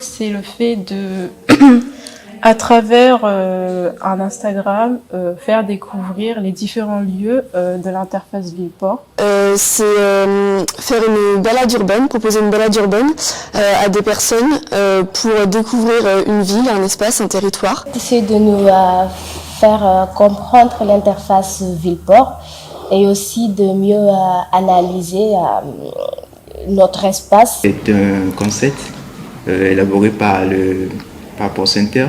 C'est le fait de, à travers un Instagram, faire découvrir les différents lieux de l'interface ville-port. C'est faire une balade urbaine, proposer une balade urbaine à des personnes pour découvrir une ville, un espace, un territoire. C'est de nous faire comprendre l'interface ville-port et aussi de mieux analyser notre espace. C'est un concept élaboré par le Port Center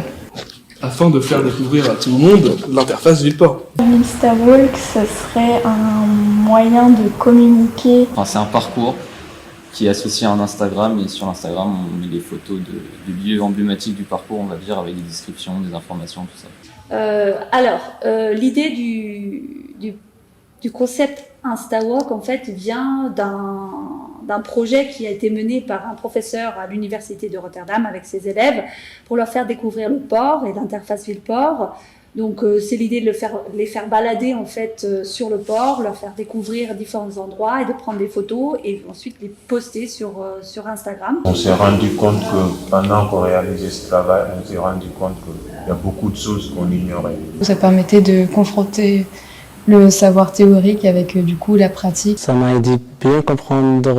afin de faire découvrir à tout le monde l'interface ville-port. Instawalk, ce serait un moyen de communiquer. C'est un parcours qui est associé à un Instagram, et sur l'Instagram on met des photos de lieux emblématiques du parcours, on va dire, avec des descriptions, des informations, tout ça. L'idée du concept Instawalk en fait vient d'un projet qui a été mené par un professeur à l'université de Rotterdam avec ses élèves pour leur faire découvrir le port et l'interface ville-port. Donc c'est l'idée de les faire balader en fait sur le port, leur faire découvrir différents endroits et de prendre des photos et ensuite les poster sur Instagram. On s'est rendu compte que pendant qu'on réalisait ce travail, on s'est rendu compte qu'il y a beaucoup de choses qu'on ignorait. Ça permettait de confronter le savoir théorique avec du coup la pratique. Ça m'a aidé bien comprendre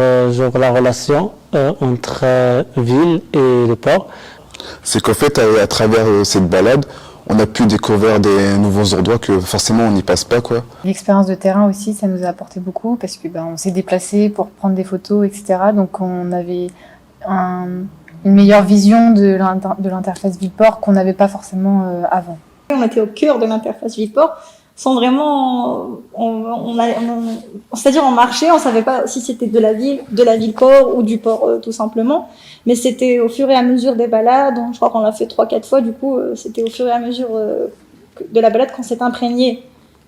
la relation entre ville et le port. C'est qu'en fait, à travers cette balade, on a pu découvrir des nouveaux endroits que forcément on n'y passe pas, quoi. L'expérience de terrain aussi, ça nous a apporté beaucoup parce que on s'est déplacé pour prendre des photos, etc. Donc on avait une meilleure vision de l'interface ville-port qu'on n'avait pas forcément avant. On était au cœur de l'interface ville-port. Sans vraiment, c'est-à-dire on marchait, on savait pas si c'était de la ville-port ou du port tout simplement, mais c'était au fur et à mesure des balades, je crois qu'on l'a fait 3-4 fois, du coup c'était au fur et à mesure de la balade qu'on s'est imprégné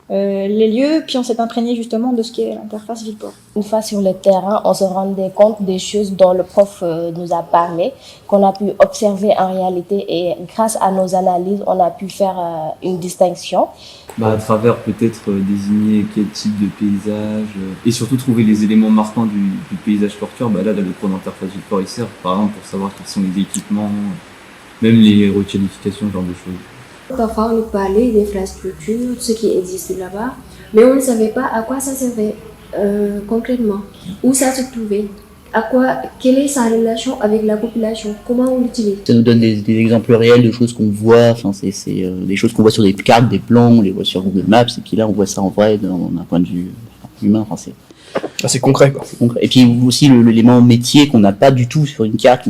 les lieux, puis on s'est imprégné justement de ce qu'est l'interface ville-port. Une fois sur le terrain, on se rendait compte des choses dont le prof nous a parlé, qu'on a pu observer en réalité, et grâce à nos analyses, on a pu faire une distinction. À travers peut-être désigner quel type de paysage et surtout trouver les éléments marquants du paysage portuaire. Là, le cours d'interface ville-port il sert par exemple pour savoir quels sont les équipements, même les requalifications, ce genre de choses. Parfois, on nous parlait d'infrastructures, ce qui existe là-bas, mais on ne savait pas à quoi ça servait concrètement, où ça se trouvait, quelle est sa relation avec la population, comment on l'utilise. Ça nous donne des exemples réels de choses qu'on voit, c'est des choses qu'on voit sur des cartes, des plans, on les voit sur Google Maps, et puis là on voit ça en vrai d'un point de vue humain. C'est concret, quoi. C'est concret. Et puis aussi l'élément métier qu'on n'a pas du tout sur une carte.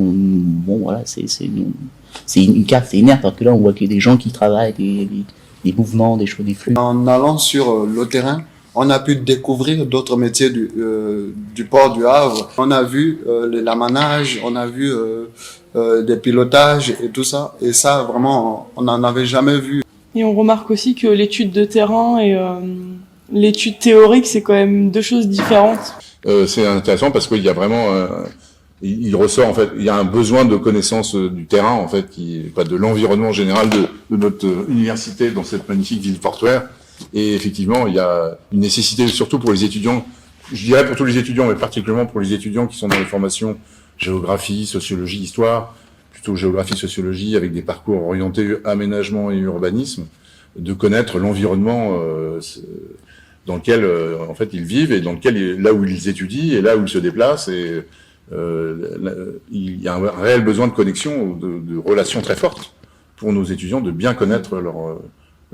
C'est une carte, c'est inerte, alors que là on voit qu'il y a des gens qui travaillent, des mouvements, des choses, des flux. En allant sur le terrain, on a pu découvrir d'autres métiers du port du Havre. On a vu l'amanage, on a vu des pilotages et tout ça. Et ça, vraiment, on n'en avait jamais vu. Et on remarque aussi que l'étude de terrain et l'étude théorique, c'est quand même deux choses différentes. C'est intéressant parce qu'il y a vraiment... il ressort, en fait, il y a un besoin de connaissance du terrain, en fait, de l'environnement général de notre université dans cette magnifique ville portuaire. Et effectivement, il y a une nécessité, surtout pour les étudiants, je dirais pour tous les étudiants, mais particulièrement pour les étudiants qui sont dans les formations géographie, sociologie, histoire, plutôt géographie, sociologie, avec des parcours orientés aménagement et urbanisme, de connaître l'environnement dans lequel, en fait, ils vivent et dans lequel, là où ils étudient et là où ils se déplacent. Et il y a un réel besoin de connexion, de relations très fortes pour nos étudiants, de bien connaître leur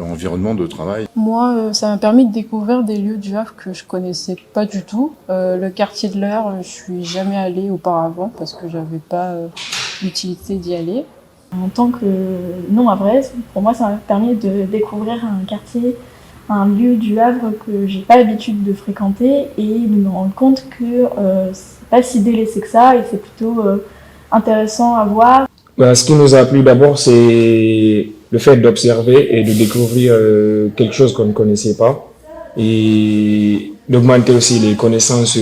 environnement de travail. Moi, ça m'a permis de découvrir des lieux du Havre que je connaissais pas du tout. Le quartier de l'Eure, je suis jamais allée auparavant parce que j'avais pas l'utilité d'y aller. En tant que non-havraise, pour moi, ça m'a permis de découvrir un quartier, un lieu du Havre que j'ai pas l'habitude de fréquenter et de me rendre compte que c'est pas si délaissé que ça et c'est plutôt intéressant à voir. Ce qui nous a plu d'abord, c'est le fait d'observer et de découvrir quelque chose qu'on ne connaissait pas et d'augmenter aussi les connaissances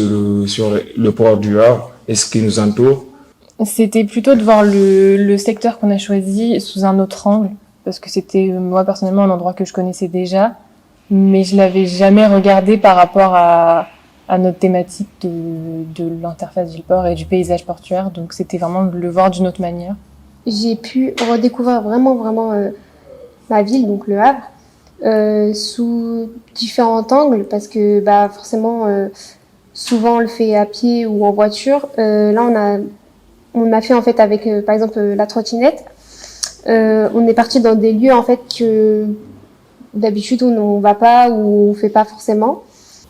sur le port du Havre et ce qui nous entoure. C'était plutôt de voir le secteur qu'on a choisi sous un autre angle parce que c'était moi personnellement un endroit que je connaissais déjà, mais je l'avais jamais regardé par rapport à notre thématique de l'interface ville-port et du paysage portuaire, donc c'était vraiment de le voir d'une autre manière. j'ai pu redécouvrir vraiment ma ville, donc le Havre, sous différents angles, parce que forcément, souvent on le fait à pied ou en voiture. Là, on a fait en fait avec, par exemple, la trottinette. On est parti dans des lieux en fait que d'habitude on va pas ou on fait pas forcément.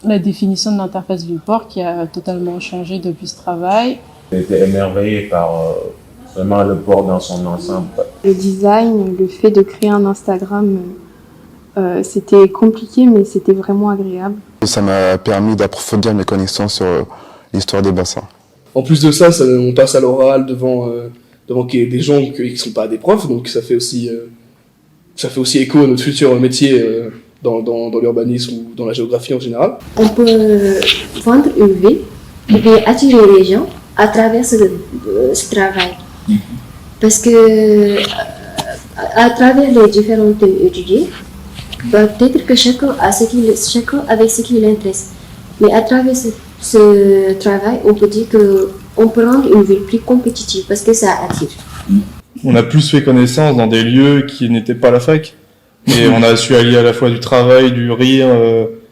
La définition de l'interface ville-port qui a totalement changé depuis ce travail. J'ai été émerveillé par vraiment le port dans son ensemble. Le design, le fait de créer un Instagram, c'était compliqué mais c'était vraiment agréable. Ça m'a permis d'approfondir mes connaissances sur l'histoire des bassins. En plus de ça, on passe à l'oral devant des gens qui ne sont pas des profs, donc ça fait aussi écho à notre futur métier dans l'urbanisme ou dans la géographie en général. On peut vendre une ville et bien attirer les gens à travers ce travail. Parce que à travers les différentes étudiés, peut-être que chacun avec ce qui l'intéresse. Mais à travers ce travail, on peut dire qu'on peut rendre une ville plus compétitive parce que ça attire. On a plus fait connaissance dans des lieux qui n'étaient pas la fac. Et on a su allier à la fois du travail, du rire,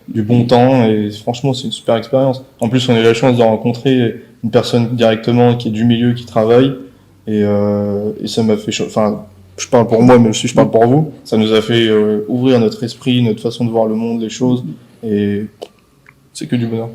du bon temps. Et franchement, c'est une super expérience. En plus, on a eu la chance de rencontrer une personne directement qui est du milieu, qui travaille. Et ça m'a fait... Enfin, je parle pour moi, même si je parle pour vous. Ça nous a fait ouvrir notre esprit, notre façon de voir le monde, les choses. Et c'est que du bonheur.